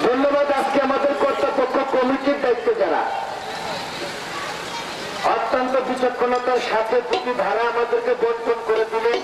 ধন্যবাদ আজকে আমাদের কর্তৃপক্ষ কমিটির দায়িত্ব যারা অত্যন্ত বিচক্ষণতার সাথে দুটি ধারা আমাদেরকে বন্টন করে দিলেন।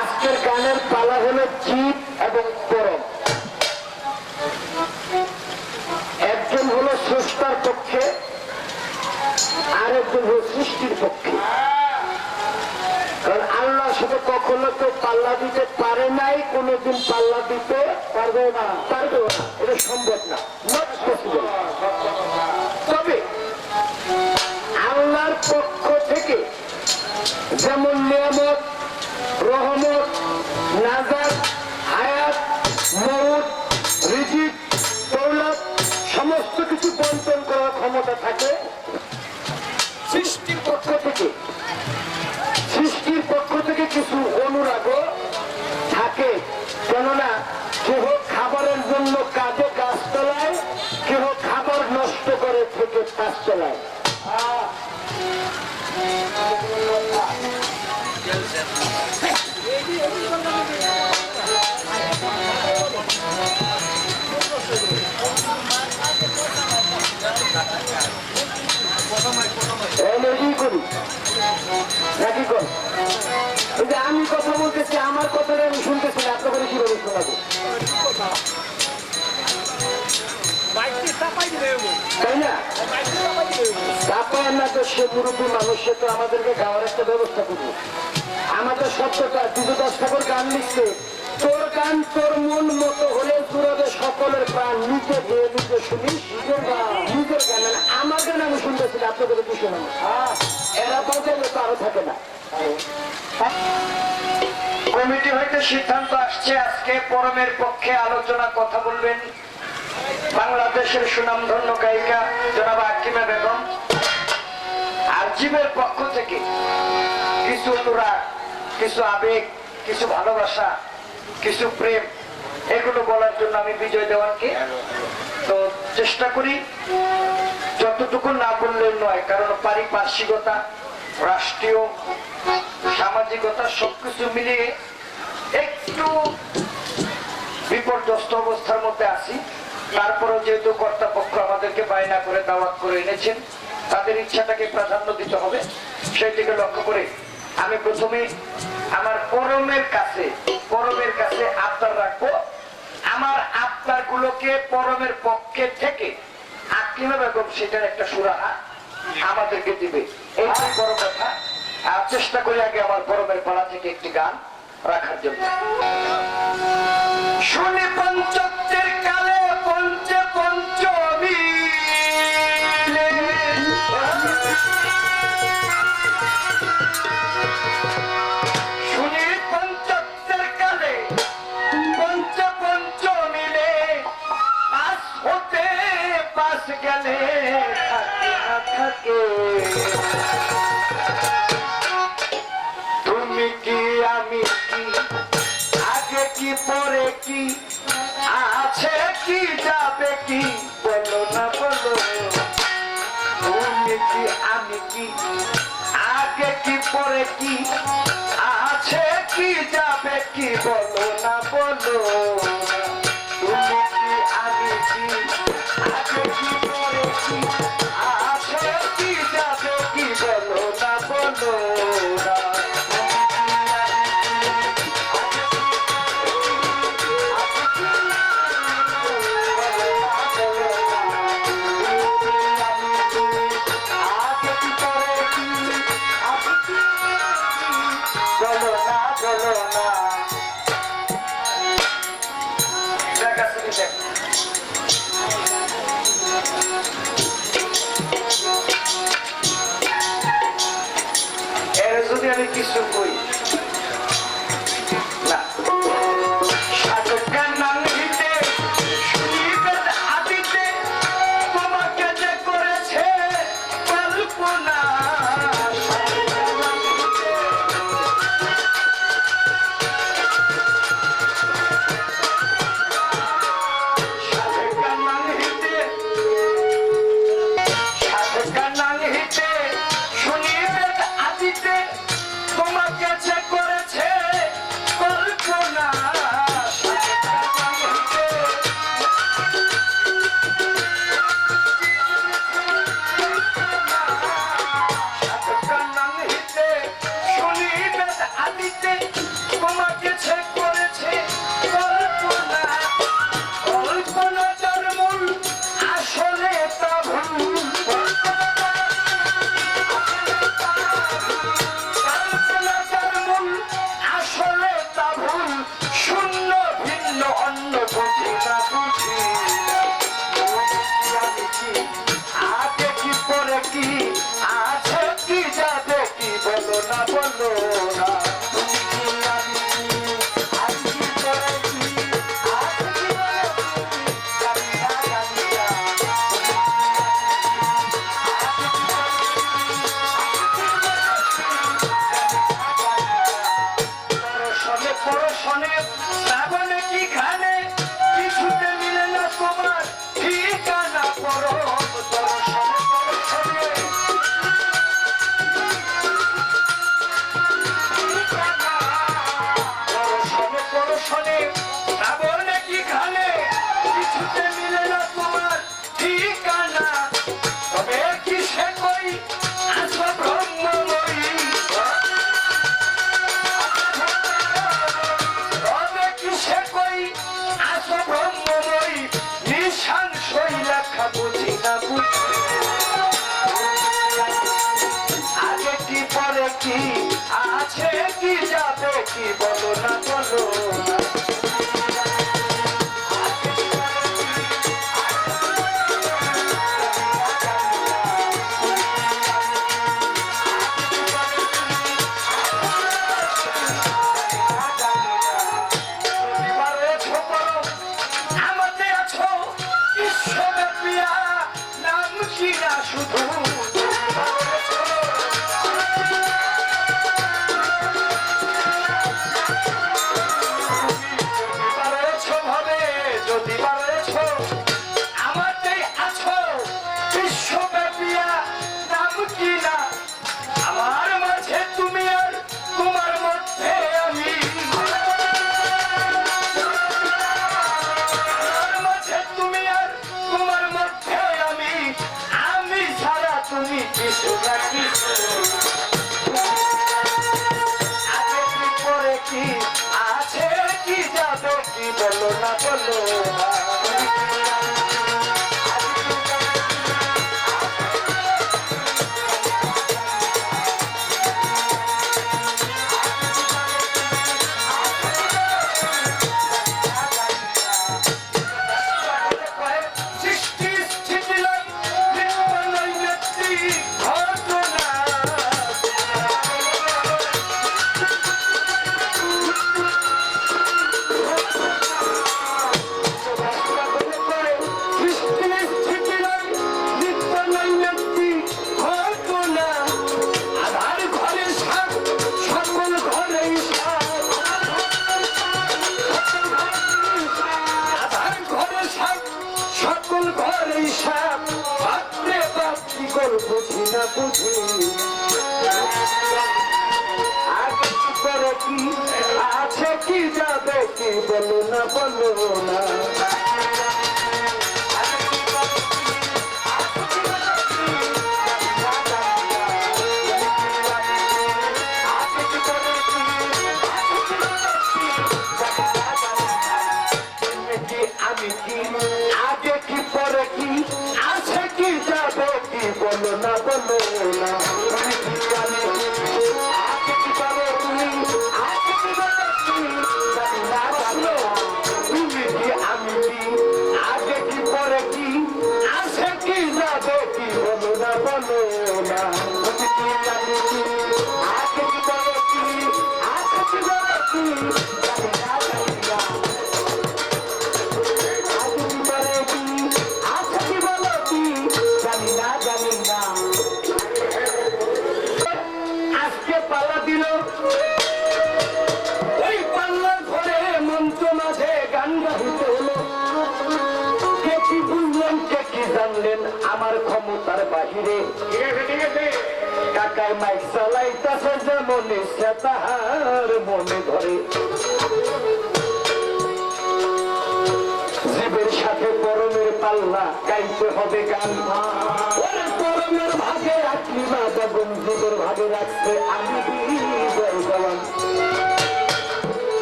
আজকের গানের পালা হলো জীব এবং পরম। একজন হলো স্রষ্টার পক্ষে, আরেকজন হলো সৃষ্টির পক্ষে। কারণ আল্লাহ সাথে কখনো তো পাল্লা দিতে পারে নাই, কোনোদিন পাল্লা দিতে পারবেও না, এটা সম্ভব না, নট পসিবল। তবে আল্লাহর পক্ষ থেকে যেমন নিয়ামত, রহমত, নাজাত, হায়াত, মউত, রিজিক, দৌলত সমস্ত কিছু বন্টন করার ক্ষমতা থাকে সৃষ্টির পক্ষ থেকে। সৃষ্টির পক্ষ থেকে কিছু অনুরাগও থাকে, কেননা কেহ খাবারের জন্য কাজে গাছ তলায়, কেহ খাবার নষ্ট করে থেকে কাজ চলায়। করি নাকি কর? আমি কথা বলতেছি, আমার কথাটা আমি শুনতেছি না, আপনাদের কিভাবে শোনাবো? তাই না? চাপায় না তো সে মুরব্বী মানুষ, সে তো আমাদেরকে গাওয়ার একটা ব্যবস্থা করবো। আমাদের শব্দটা দিবদাস ঠাকুর গান লিখছে, তোর গান তোর মন মতো হলে জুড়াবে সকলের প্রাণ, নিজে গিয়ে নিজে শুনিস নিজের গান। আমার গান আমি শুনতেছি না, আপনাদের কি শোনাবো? এরা বাজালে তো আরো থাকে না। কমিটি হইতে সিদ্ধান্ত আসছে আজকে পরমের পক্ষে আলোচনা কথা বলবেন বাংলাদেশের সুনামধন্য গায়িকা জনাব আকিমা বেগম। আর জীবের পক্ষ থেকে কিছু অনুরাগ, কিছু আবেগ, কিছু ভালোবাসা, কিছু প্রেম, এগুলো বলার জন্য আমি বিজয় দেওয়ানকে তো চেষ্টা করি যতটুকু না বললেও নয়, কারণ পারিপার্শ্বিকতা, রাষ্ট্রীয় সামাজিকতা সবকিছু মিলিয়ে একটু বিপর্যস্ত অবস্থার মধ্যে আছি। তারপরেও যেহেতু কর্তৃপক্ষ আমাদেরকে বায়না করে দাওয়াত করে এনেছেন, তাদের ইচ্ছাটাকে প্রাধান্য দিতে হবে, সেই দিকে লক্ষ্য করে আমি প্রথমে আমার পরমের কাছে আবদার রাখবো। আমার আবদার গুলোকে পরমের পক্ষে থেকে আকিমা বেগম সেটার একটা সুরাহা আমাদেরকে দিবে, এইটাই বড় কথা। আর চেষ্টা করি আগে আমার পরমের পালা থেকে একটি গান রাখার জন্য। শুনি পঞ্চত্বের কালে পঞ্চে পঞ্চমী, শুনি পঞ্চত্বের কালে পঞ্চে পঞ্চমিলে, পাশ হতে পাশ গেলে থাকে। তুমি কি আমি কি, আগে কি পরে কি, আছে কি যাবে কি, বলো না বলো। তুমি কি আমি কি, আগে কি পরে কি, আছে কি যাবে কি, বলো না বলো। তুমি কি আমি কি, আগে কি পরে কি, আছে কি যাবে কি, বলো না বলো না। যদি আমি কিছু কই না, তোমাকে যে করেছে কল্পনা, শুনিবে আদিতে তোমাকে না বলো না পরশনে শ্রাবণে কি খানে কিছুতে মিলে না তোমার ঠিকানা পরম দর্শনে পরশনে শ্রাবণে কি খানে কিছুতে মিলে না তোমার ঠিকানা তবে কিসে কই আসো ব্রহ্মময়ী নিশান সই লেখা বুঝি না বুঝি আগে কি পরে কি আছে কি যাবে কি বলো না বলো আছে কি যাবে কি বলো না বলো বুঝি না বুঝি আগে কি করে কি আছে কি যাবে কি বলো না বলো না আমি কি আগে কি পরে কি আছে কি যাবে কি বলো না বলো না তুমি কি জানো আগে কি পাবে তুমি আগে কি পাবে তুমি জানি না জানো তুমি কি আমি কি আগে কি পরে কি আছে কি যাবে কি বলো না বলো না তুমি কি জানো আগে কি পাবে কি আছে কি পাবে কি জানি না জানি না আজকে পাল্লা দিল ওই পাল্লার ঘরে মঞ্চ মাঝে গান গাইতে হলো কে কি বুঝলেন কে কি জানলেন আমার ক্ষমতার বাহিরে কাকায় মাইক চালাইতেছে যেমন ইচ্ছা তাহার মনে ধরে জীবের সাথে পরমের পাল্লা গাইতে হবে গান পরমের ভাগে রাখলি মা বেগম জীবের ভাগে রাখছে আমি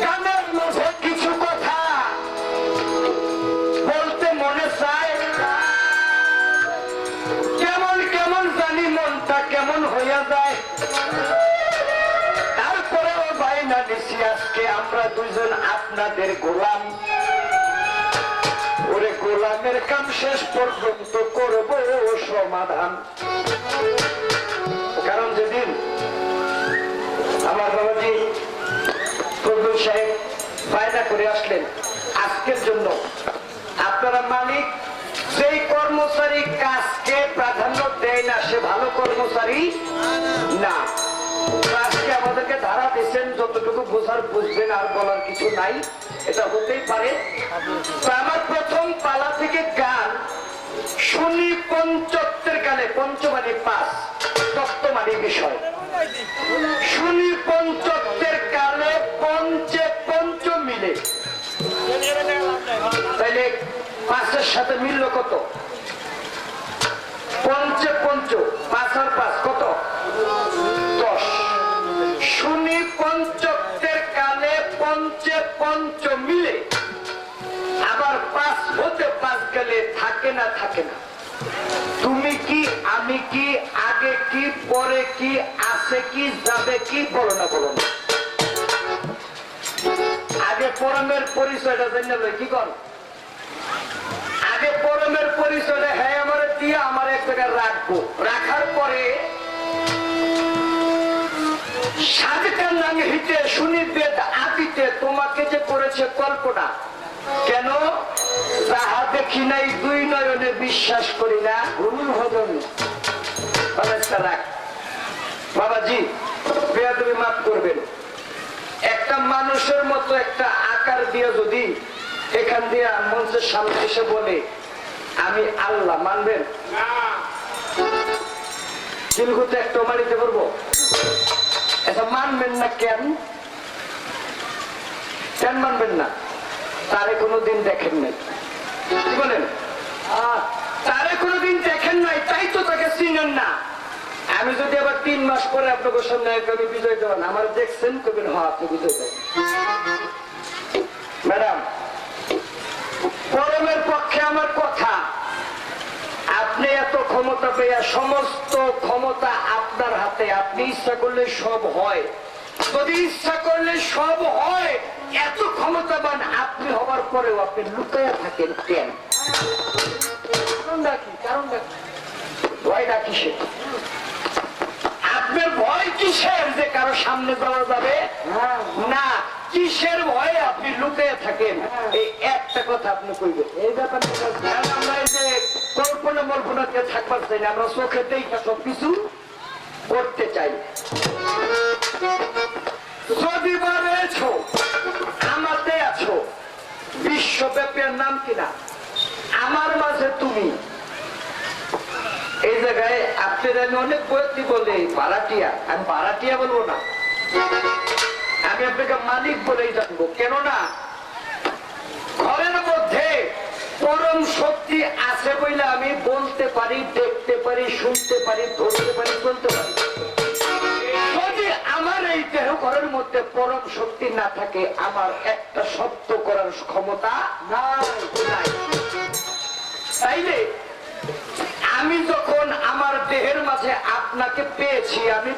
গানের মাঝে কিছু কথা বলতে মনে চায় কেমন কেমন জানি মনটা কেমন হইয়া যায় তারপরেও বাইনা নিছি আজকে আমরা দুজন আপনাদের গোলাম ওরে গোলামের কাম শেষ পর্যন্ত করব সমাধান কারণ যেদিন আমার বাবাজি ফজলুল সাহেব বায়না করে আসলেন আজকের জন্য। আপনারা মালিক যেই কর্মচারী কাজকে প্রাধান্য দেয় না সে ভালো কর্মচারী না। আজকে আমাদেরকে ধারা দিচ্ছেন, যতটুকু বোঝার বুঝবেন, আর বলার কিছু নাই, এটা হতেই পারে। তো আমার প্রথম পালা থেকে গান শুনি পঞ্চত্বের কালে, পঞ্চমানি 5, তত্ত্বমানি বিষয়। শুনি পঞ্চত্বের কালে পঞ্চে পঞ্চ মিলে, তাইলে 5-এর সাথে মিলল কত? পঞ্চে পঞ্চ, 5 আর 5 কত? 10। শুনি পঞ্চত্বের কালে পঞ্চে পঞ্চ মিলে, আবার 5 হতে 5 গেলে থাকে না থাকে না। তুমি কি, আমি কি, আগে কি, পরে কি, আছে কি, যাবে কি, বলো না বলো না। আগে পরমের পরিচয়টা জেনে লই, কি কর? আগে পরমের পরিচয়টা হ্যাঁ আমার দিয়ে আমার এক জায়গায় রাখবো, রাখার পরে সাজেকার নামে হিতে শুনি বেদ আদিতে তোমাকে যে করেছে কল্পনা। কেন? তাহা দেখি নাই 2 নয়নে বিশ্বাস করি না, ভুল ভজন। রাখ বাবাজি, বেয়াদবি মাফ করবেন। একটা মানুষের মতো একটা আকার দিয়ে যদি এখান দিয়ে মঞ্চের সামনে এসে বলে আমি আল্লাহ, মানবেন? চিলগুতে একটা মারিতে পারবো? এটা মানবেন না কেন? কেন মানবেন না? তারে কোনোদিন দেখেন নাই, কি বলেন? তারে কোনোদিন দেখেন নাই, তাই তো তাকে চিনেন না। আমি যদি আবার 3 মাস পরে আপনাকে সামনে আমি বিজয় দেবেন, আমার দেখছেন, কবেন হ্যাঁ আপনি বিজয় দেবেন। ম্যাডাম, পরমের পক্ষে আমার কথা, আপনি এত ক্ষমতা পেয়ে, সমস্ত ক্ষমতা আপনার হাতে, আপনি ইচ্ছা করলে সব হয়। যদি ইচ্ছা করলে সব হয়, এত ক্ষমতাবান আপনি হওয়ার পরেও আপনি লুকায়া থাকেন কেন? কারণটা কি? কারণটা কি? ভয়টা কিসের? আপনার ভয় কিসের যে কারো সামনে যাওয়া যাবে না? কিসের ভয়ে আপনি লুকিয়ে থাকেন? এই একটা কথা আপনি কইবেন। এই ব্যাপারটা আমরা এই যে কল্পনা মল্পনাকে থাকবার চাই না, আমরা চোখেতেই সবকিছু করতে চাই। যদি বা রয়েছো, আমাতে আছো, বিশ্বব্যাপীর নাম কিনা আমার মাঝে তুমি। এই জায়গায় আপনার আমি অনেক বয়সী বলে ভাড়াটিয়া, আমি ভাড়াটিয়া বলবো না, আমি আপনাকে মালিক বলেই জানবো। কেননা ঘরের মধ্যে পরম শক্তি আছে বলে আমি বলতে পারি, দেখতে পারি, শুনতে পারি, ধরতে পারি, চলতে পারি। যদি আমার এই দেহ ঘরের মধ্যে পরম শক্তি না থাকে, আমার একটা শব্দ করার ক্ষমতা নাই। তাইলে আমি যখন আমার দেহের মাঝে আপনাকে পেয়েছি, আমি